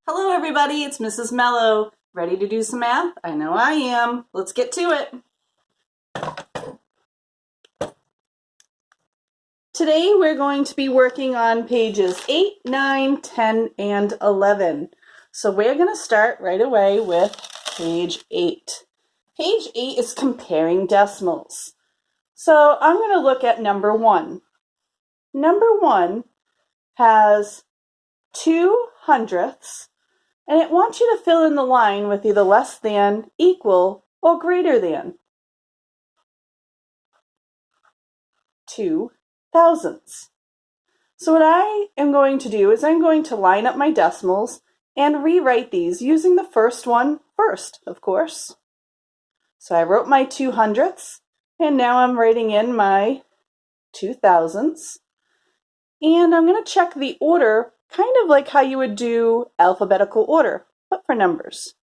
Hello everybody, it's Mrs. Mello. Ready to do some math? I know I am. Let's get to it. Today we're going to be working on pages 8, 9, 10, and 11. So we're going to start right away with page 8. Page 8 is comparing decimals. So I'm going to look at number 1. Number 1 has 2/100ths. And it wants you to fill in the line with either less than, equal, or greater than 2/1000ths. So what I am going to do is I'm going to line up my decimals and rewrite these using the first one first, of course. So I wrote my 2/100ths, and now I'm writing in my 2/1000ths. And I'm going to check the order, kind of like how you would do alphabetical order, but for numbers.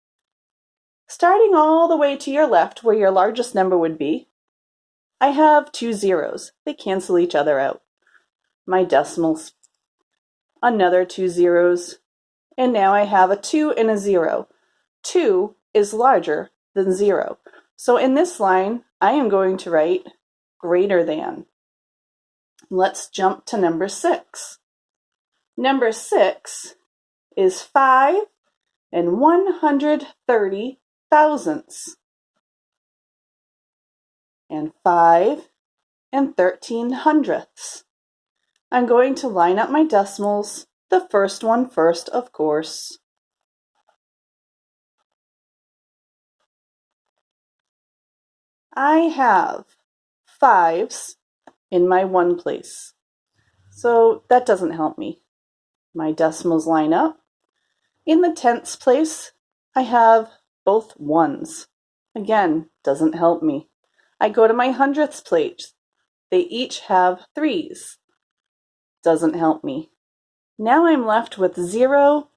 Starting all the way to your left, where your largest number would be, I have 2 zeros. They cancel each other out. My decimals, another 2 zeros, and now I have a 2 and a 0. 2 is larger than 0. So in this line, I am going to write greater than. Let's jump to number 6. Number 6 is 5 and 130 thousandths, and 5 and 13/100ths. I'm going to line up my decimals, the first one first, of course. I have 5s in my 1 place, so that doesn't help me. My decimals line up. In the 10ths place, I have both 1s. Again, doesn't help me. I go to my 100ths place. They each have 3s. Doesn't help me. Now I'm left with 0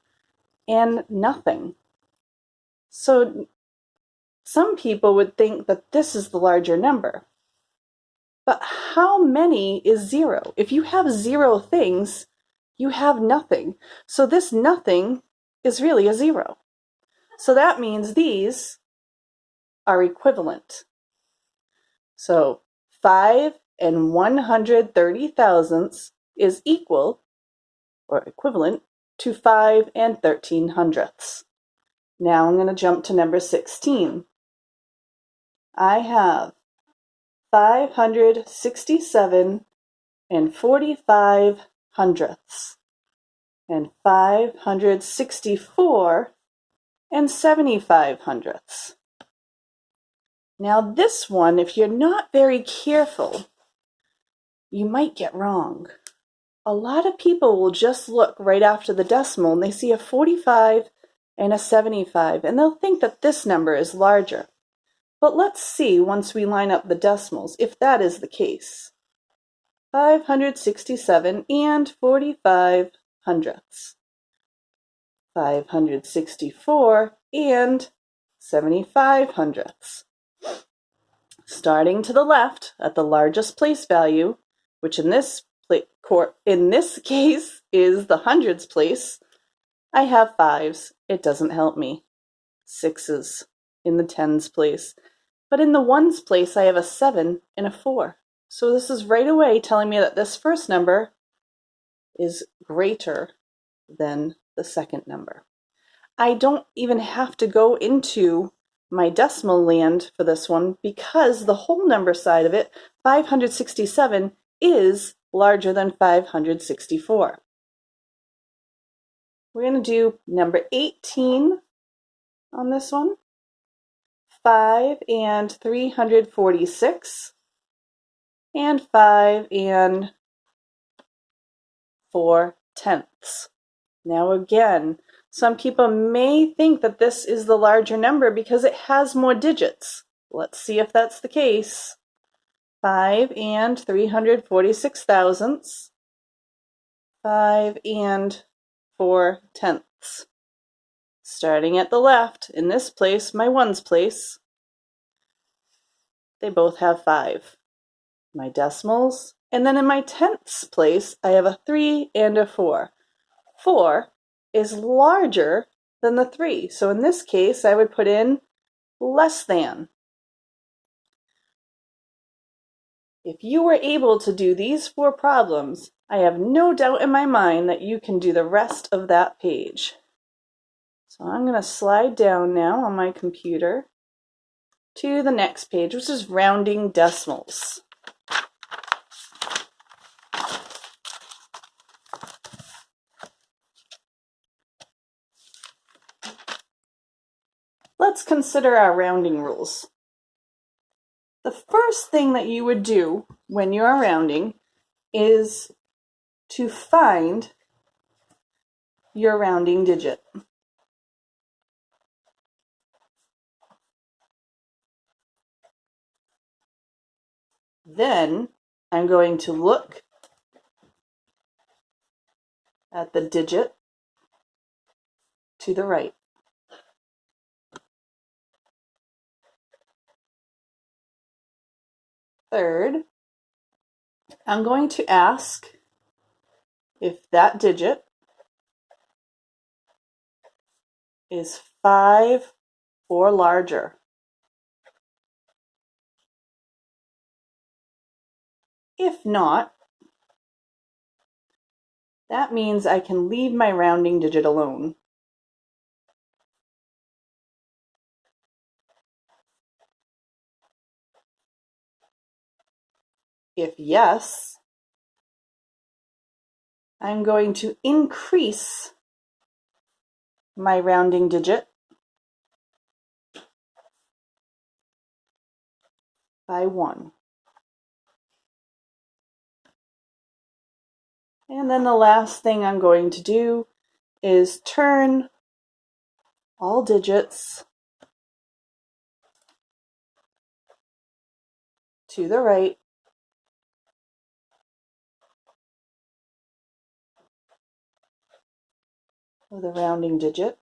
and nothing. So some people would think that this is the larger number. But how many is 0? If you have 0 things, you have nothing. So this nothing is really a 0. So that means these are equivalent. So 5 and 130 thousandths is equal or equivalent to 5 and 13/100ths. Now I'm going to jump to number 16. I have 567 and 45/100ths, and 564 and 75/100ths. Now this one, if you're not very careful, you might get wrong. A lot of people will just look right after the decimal and they see a 45 and a 75, and they'll think that this number is larger. But let's see, once we line up the decimals, if that is the case. 567 and 45/100ths. 564 and 75/100ths. Starting to the left at the largest place value, which in this case is the hundreds place, I have 5s. It doesn't help me. 6s in the 10s place. But in the 1s place, I have a 7 and a 4. So this is right away telling me that this first number is greater than the second number. I don't even have to go into my decimal land for this one because the whole number side of it, 567, is larger than 564. We're going to do number 18 on this one. 5 and 346, and 5 and 4/10ths. Now again, some people may think that this is the larger number because it has more digits. Let's see if that's the case. 5 and 346 thousandths, 5 and 4/10ths. Starting at the left, in this place, my 1s place, they both have 5. My decimals, and then in my 10ths place, I have a 3 and a 4. 4 is larger than the 3. So in this case, I would put in less than. If you were able to do these 4 problems, I have no doubt in my mind that you can do the rest of that page. So I'm going to slide down now on my computer to the next page, which is rounding decimals. Let's consider our rounding rules. The first thing that you would do when you are rounding is to find your rounding digit. Then I'm going to look at the digit to the right. Third, I'm going to ask if that digit is 5 or larger. If not, that means I can leave my rounding digit alone. If yes, I'm going to increase my rounding digit by 1. And then the last thing I'm going to do is turn all digits to the right with a rounding digit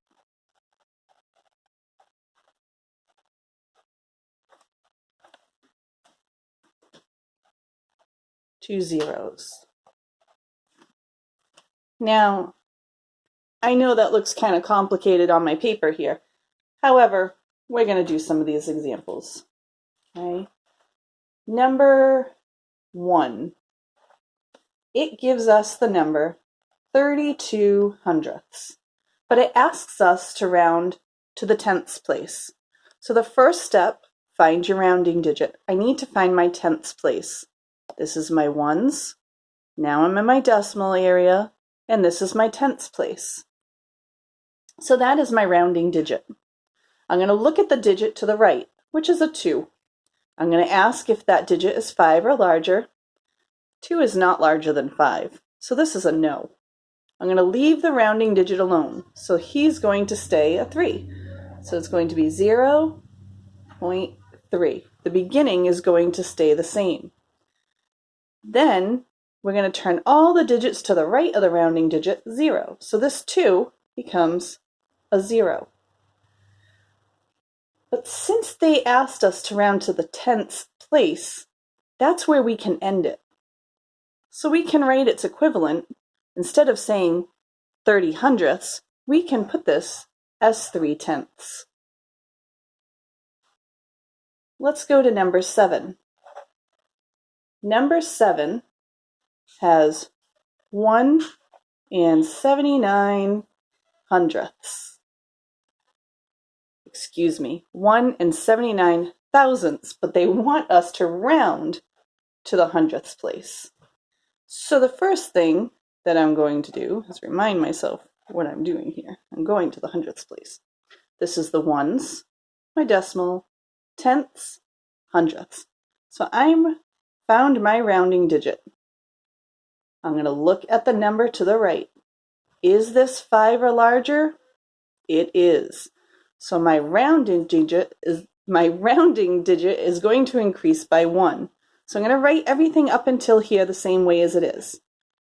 to zeros. Now, I know that looks kind of complicated on my paper here. However, we're going to do some of these examples. Okay. Number 1. It gives us the number 32 hundredths, but it asks us to round to the tenths place. So the first step, find your rounding digit. I need to find my tenths place. This is my ones. Now I'm in my decimal area, and this is my tenths place. So that is my rounding digit. I'm going to look at the digit to the right, which is a 2. I'm going to ask if that digit is 5 or larger. 2 is not larger than 5, so this is a no. I'm going to leave the rounding digit alone, so he's going to stay a 3. So it's going to be 0.3. The beginning is going to stay the same. Then we're going to turn all the digits to the right of the rounding digit 0. So this 2 becomes a 0. But since they asked us to round to the tenths place, that's where we can end it. So we can write its equivalent. Instead of saying 30 hundredths, we can put this as 3 tenths. Let's go to number 7. Number 7 has 1 and 79 hundredths. Excuse me, 1 and 79 thousandths, but they want us to round to the hundredths place. So the first thing that I'm going to do is remind myself what I'm doing here. I'm going to the hundredths place. This is the ones, my decimal, tenths, hundredths. So I'm found my rounding digit. I'm going to look at the number to the right. Is this 5 or larger? It is. So my rounding digit is going to increase by 1. So I'm going to write everything up until here the same way as it is.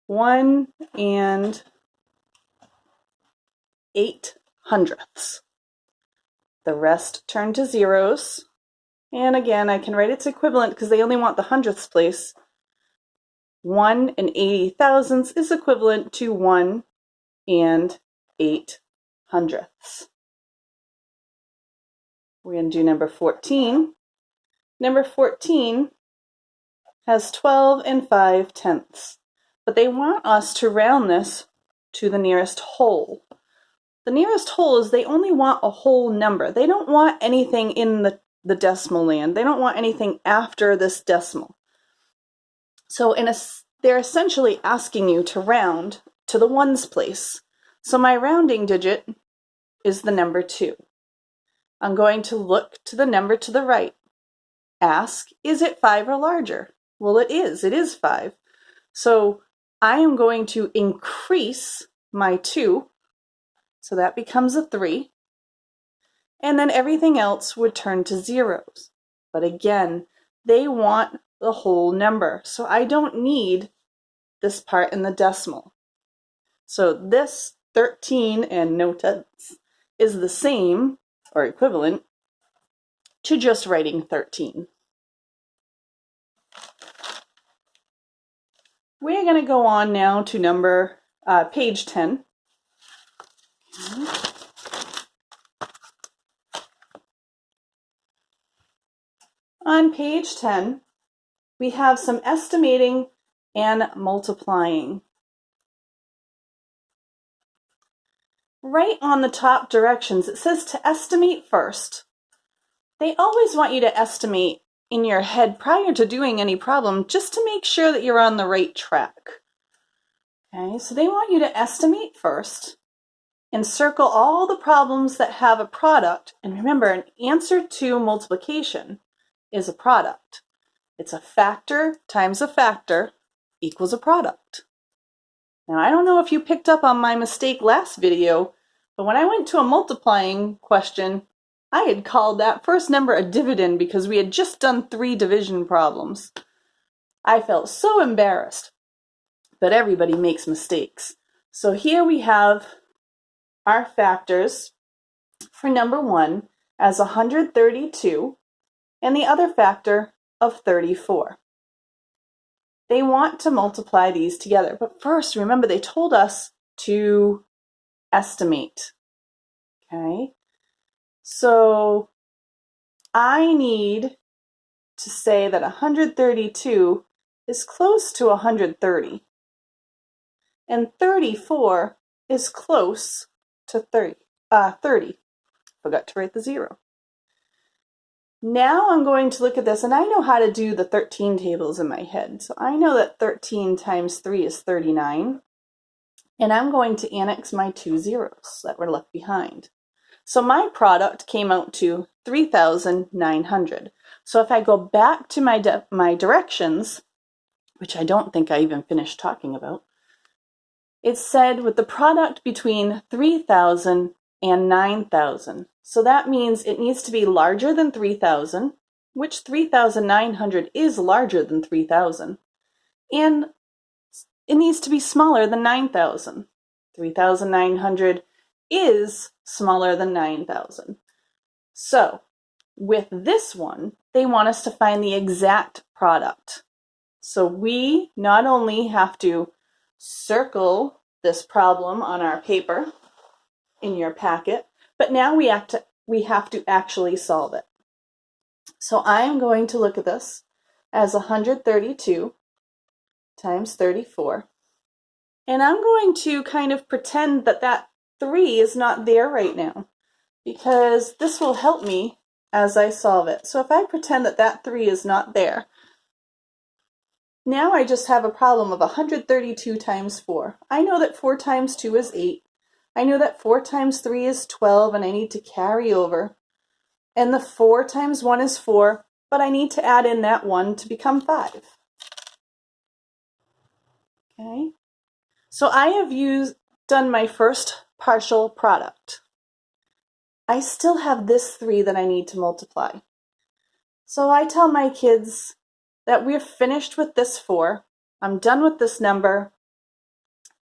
1 and 8 hundredths. The rest turn to zeros. And again, I can write its equivalent because they only want the hundredths place. 1 and 80 thousandths is equivalent to 1 and 8 hundredths. We're going to do number 14. Number 14 has 12 and 5/10, but they want us to round this to the nearest whole. The nearest whole is they only want a whole number. They don't want anything in the decimal land. They don't want anything after this decimal. So they're essentially asking you to round to the ones place. So my rounding digit is the number 2. I'm going to look to the number to the right. Ask, is it 5 or larger? Well, it is. It is 5. So I am going to increase my 2. So that becomes a 3. And then everything else would turn to zeros. But again, they want the whole number. So I don't need this part in the decimal. So this 13 and no tenths is the same or equivalent to just writing 13. We're going to go on now to page 10. On page 10, we have some estimating and multiplying. Right on the top directions, it says to estimate first. They always want you to estimate in your head prior to doing any problem, just to make sure that you're on the right track. Okay, so they want you to estimate first and circle all the problems that have a product. And remember, an answer to multiplication is a product. It's a factor times a factor equals a product. Now, I don't know if you picked up on my mistake last video, but when I went to a multiplying question, I had called that first number a dividend because we had just done 3 division problems. I felt so embarrassed, but everybody makes mistakes. So here we have our factors for number 1 as 132 and the other factor of 34. They want to multiply these together, but first, remember, they told us to estimate. Okay, so I need to say that 132 is close to 130, and 34 is close to 30. Forgot to write the 0. Now I'm going to look at this, and I know how to do the 13 tables in my head. So I know that 13 times 3 is 39, and I'm going to annex my 2 zeros that were left behind. So my product came out to 3,900. So if I go back to my directions, which I don't think I even finished talking about, it said with the product between 3,000 and 9,000. So that means it needs to be larger than 3,000, which 3,900 is larger than 3,000. And it needs to be smaller than 9,000. 3,900 is smaller than 9,000. So with this one, they want us to find the exact product. So we not only have to circle this problem on our paper in your packet, but now we have to actually solve it. So I am going to look at this as 132 times 34. And I'm going to kind of pretend that that 3 is not there right now, because this will help me as I solve it. So if I pretend that that 3 is not there, now I just have a problem of 132 times 4. I know that 4 times 2 is 8. I know that 4 times 3 is 12, and I need to carry over. And the 4 times 1 is 4, but I need to add in that 1 to become 5. Okay, so I have done my first partial product. I still have this 3 that I need to multiply. So I tell my kids that we're finished with this 4. I'm done with this number.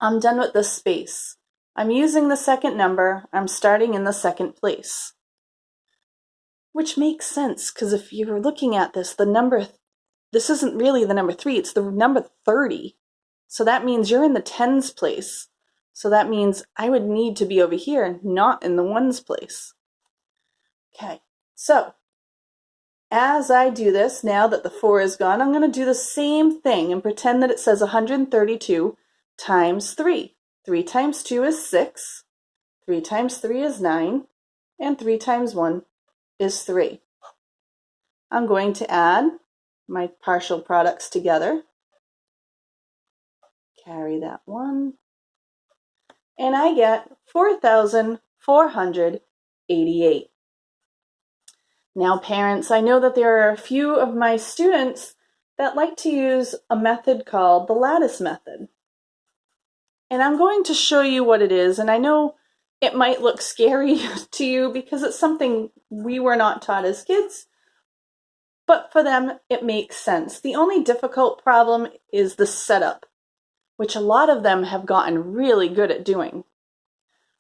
I'm done with this space. I'm using the second number. I'm starting in the second place. Which makes sense, because if you're looking at this, this isn't really the number 3, it's the number 30. So that means you're in the tens place. So that means I would need to be over here, not in the ones place. Okay, So as I do this, now that the 4 is gone, I'm going to do the same thing and pretend that it says 132 times 3. 3 times 2 is 6, 3 times 3 is 9, and 3 times 1 is 3. I'm going to add my partial products together. Carry that 1. And I get 4,488. Now, parents, I know that there are a few of my students that like to use a method called the lattice method. And I'm going to show you what it is, and I know it might look scary to you because it's something we were not taught as kids, but for them it makes sense. The only difficult problem is the setup, which a lot of them have gotten really good at doing.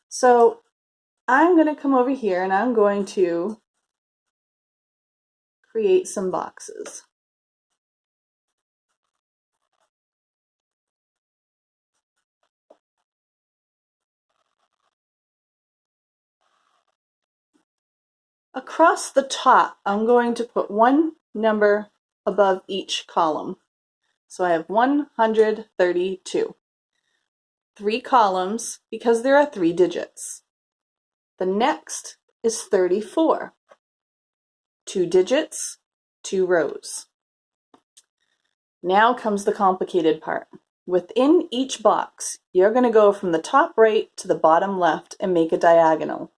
So I'm going to come over here and I'm going to create some boxes. Across the top, I'm going to put one number above each column. So I have 132. 3 columns because there are 3 digits. The next is 34. 2 digits, 2 rows. Now comes the complicated part. Within each box, you're going to go from the top right to the bottom left and make a diagonal.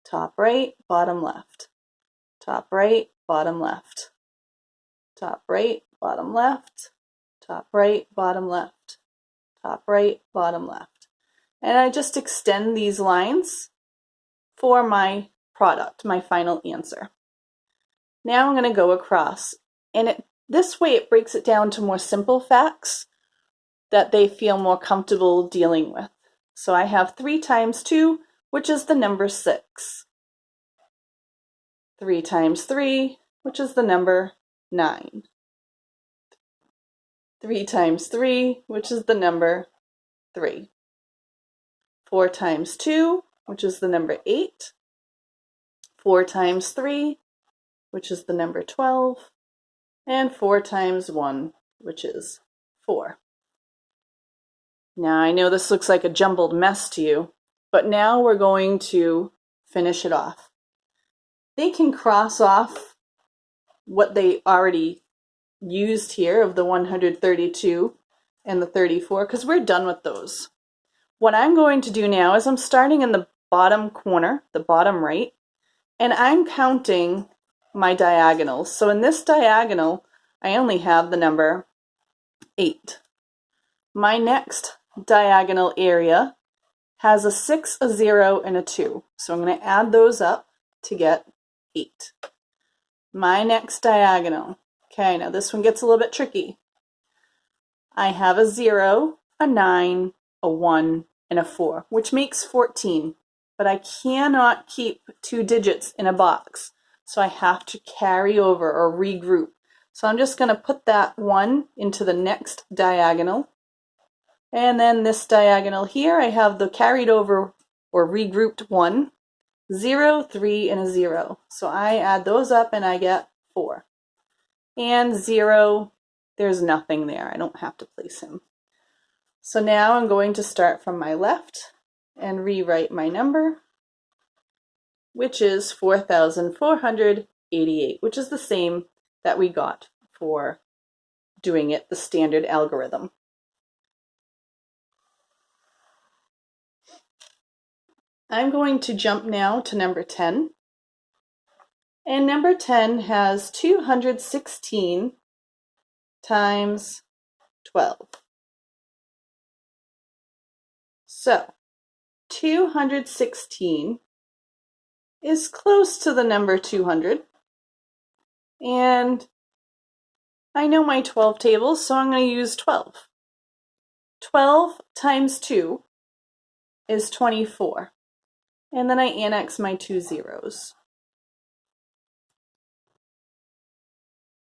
Top right, bottom left. Top right, bottom left. Top right, bottom left. Top right, bottom left. Top right, bottom left. And I just extend these lines for my product, my final answer. Now I'm going to go across, and this way it breaks it down to more simple facts that they feel more comfortable dealing with. So I have 3 times 2, which is the number 6. 3 times 3, which is the number 9. 3 times 3, which is the number 3. 4 times 2, which is the number 8. 4 times 3, which is the number 12. And 4 times 1, which is 4. Now I know this looks like a jumbled mess to you, but now we're going to finish it off. They can cross off what they already used here of the 132 and the 34 because we're done with those. What I'm going to do now is I'm starting in the bottom corner, the bottom right, and I'm counting my diagonals. So in this diagonal, I only have the number 8. My next diagonal area has a 6, a 0, and a 2. So I'm going to add those up to get 8. My next diagonal. Okay, now this one gets a little bit tricky. I have a 0, a 9, a 1, and a 4, which makes 14. But I cannot keep 2 digits in a box. So I have to carry over or regroup. So I'm just going to put that 1 into the next diagonal. And then this diagonal here, I have the carried over or regrouped 1, 0, 3, and a 0. So I add those up and I get 4. And 0, there's nothing there. I don't have to place him. So now I'm going to start from my left and rewrite my number, which is 4,488, which is the same that we got for doing it the standard algorithm. I'm going to jump now to number 10. And number 10 has 216 times 12. So 216 is close to the number 200. And I know my 12 tables, so I'm going to use 12. 12 times 2 is 24. And then I annex my 2 zeros.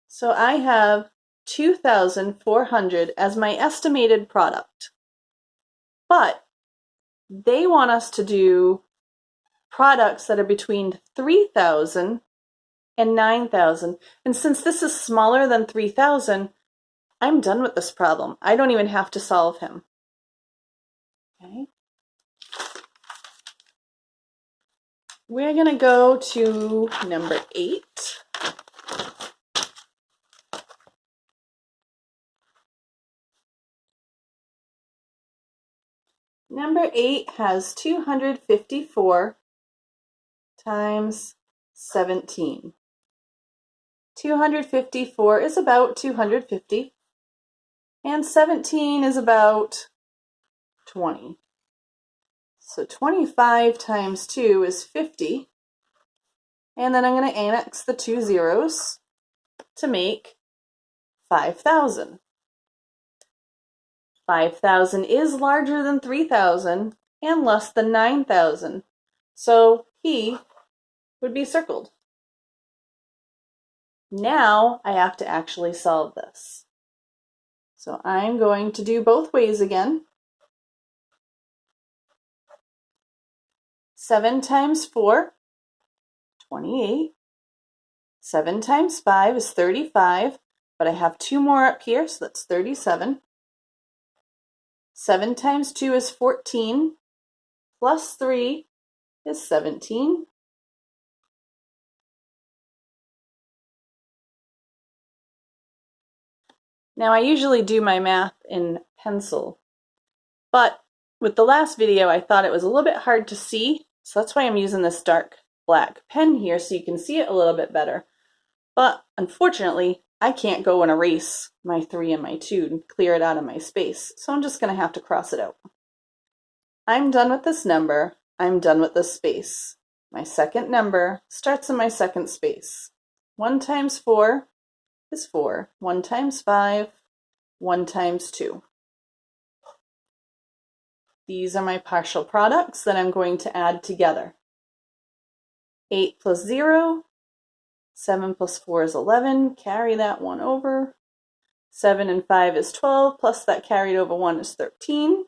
So I have 2,400 as my estimated product. But they want us to do products that are between 3,000 and 9,000. And since this is smaller than 3,000, I'm done with this problem. I don't even have to solve him. Okay. We're going to go to number 8. Number 8 has 254 times 17. 254 is about 250, and 17 is about 20. So 25 times 2 is 50, and then I'm going to annex the 2 zeros to make 5,000. 5,000 is larger than 3,000 and less than 9,000, so he would be circled. Now I have to actually solve this. So I'm going to do both ways again. 7 times 4, 28. 7 times 5 is 35, but I have 2 more up here, so that's 37. 7 times 2 is 14, plus 3 is 17. Now I usually do my math in pencil, but with the last video I thought it was a little bit hard to see, so that's why I'm using this dark black pen here so you can see it a little bit better. But unfortunately, I can't go and erase my 3 and my 2 and clear it out of my space, so I'm just going to have to cross it out. I'm done with this number. I'm done with this space. My second number starts in my second space. 1 times 4 is 4. 1 times 5, 1 times 2. These are my partial products that I'm going to add together. 8 plus 0, 7 plus 4 is 11, carry that 1 over. 7 and 5 is 12, plus that carried over 1 is 13.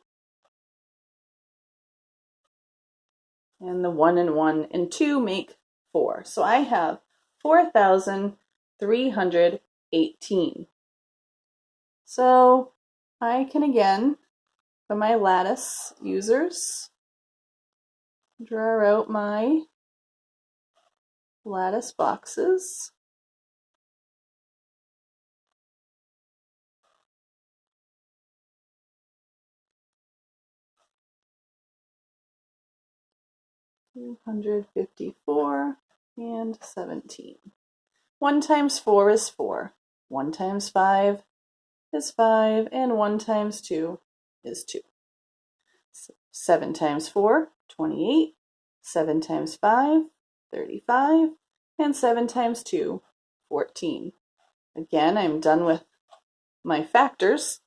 And the 1 and 1 and 2 make 4. So I have 4,318. So I can again, for my lattice users, draw out my lattice boxes. $254 and 17. 1 times 4 is 4. 1 times 5 is 5, and 1 times 2 is 2. 7 times 4, 28. 7 times 5, 35. And 7 times 2, 14. Again, I'm done with my factors.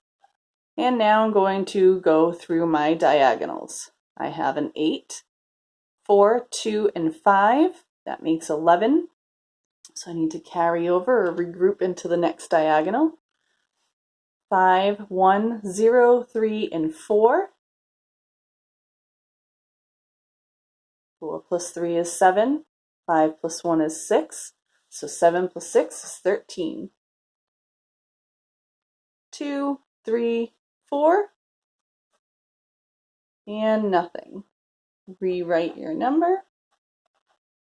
And now I'm going to go through my diagonals. I have an 8, 4, 2, and 5. That makes 11. So I need to carry over or regroup into the next diagonal. 5, 1, 0, 3, and 4. 4 plus 3 is 7. 5 plus 1 is 6. So 7 plus 6 is 13. 2, 3, 4. And nothing. Rewrite your number.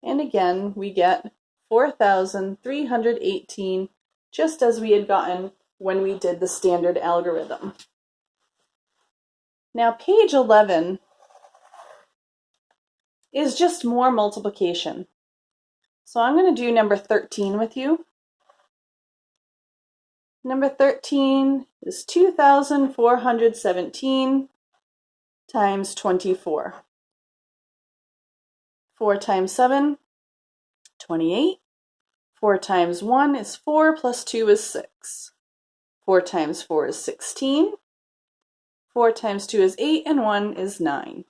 And again, we get 4,318, just as we had gotten when we did the standard algorithm. Now, page 11 is just more multiplication. So I'm going to do number 13 with you. Number 13 is 2,417 times 24. 4 times 7, 28. 4 times 1 is 4, plus 2 is 6. 4 times 4 is 16. 4 times 2 is 8, and 1 is 9.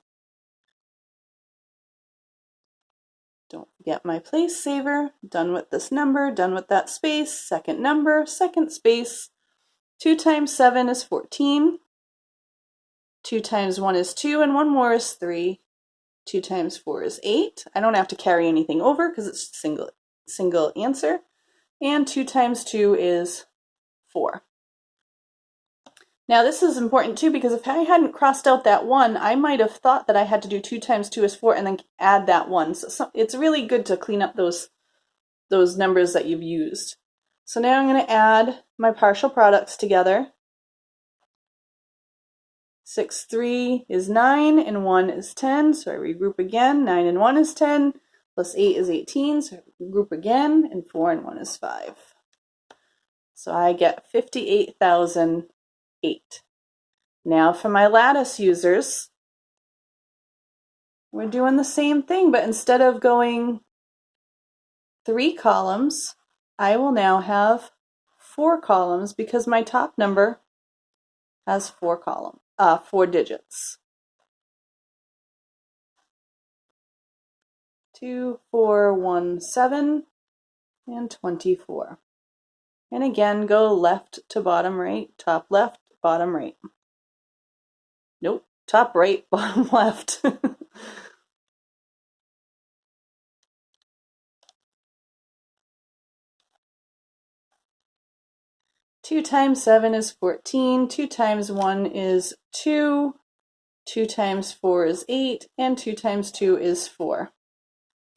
Don't forget my place saver. Done with this number, done with that space. Second number, second space. 2 times 7 is 14. 2 times 1 is 2, and 1 more is 3. 2 times 4 is 8. I don't have to carry anything over because it's single. single answer. And 2 times 2 is 4. Now this is important too, because if I hadn't crossed out that 1, I might have thought that I had to do 2 times 2 is 4 and then add that 1. So it's really good to clean up those numbers that you've used. So now I'm going to add my partial products together. 6, 3 is 9, and 1 is 10, so I regroup again. 9 and 1 is 10, plus 8 is 18, so I regroup again, and 4 and 1 is 5. So I get 58,008. Now for my lattice users, we're doing the same thing, but instead of going 3 columns, I will now have 4 columns because my top number has 4 digits. 2, 4, 1, 7, and 24. And again, go left to bottom right, top left, bottom right. Nope, top right, bottom left. 2 times 7 is 14, 2 times 1 is 2, 2 times 4 is 8, and 2 times 2 is 4.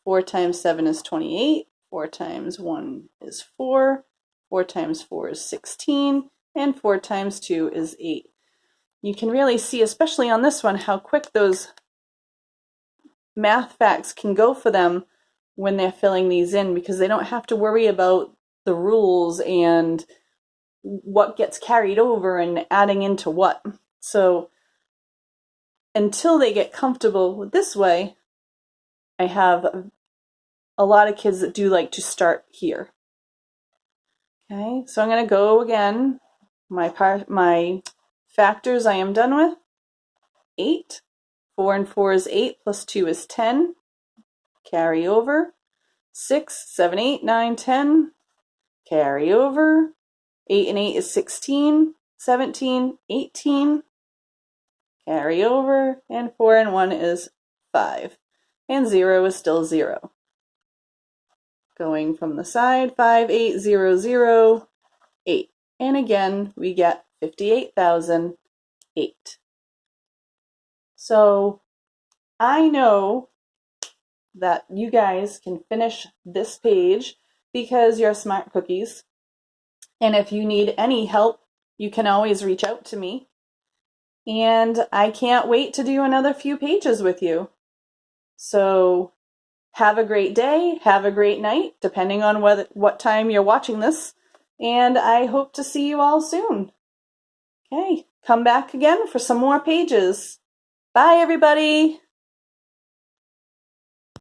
4 times 7 is 28, 4 times 1 is 4, 4 times 4 is 16, and 4 times 2 is 8. You can really see, especially on this one, how quick those math facts can go for them when they're filling these in, because they don't have to worry about the rules and what gets carried over and adding into what. So until they get comfortable with this way, I have a lot of kids that do like to start here. Okay, so I'm going to go again. My factors I am done with. 8. 4 and 4 is 8, plus 2 is 10. Carry over. 6, 7, 8, 9, 10. Carry over. 8 and 8 is 16, 17, 18. Carry over. And 4 and 1 is 5. And 0 is still 0. Going from the side, 5, 8, 0, 0, 8. And again, we get 58,008. So I know that you guys can finish this page because you're smart cookies. And if you need any help, you can always reach out to me. And I can't wait to do another few pages with you. So have a great day, have a great night, depending on what time you're watching this. And I hope to see you all soon. Okay, come back again for some more pages. Bye, everybody.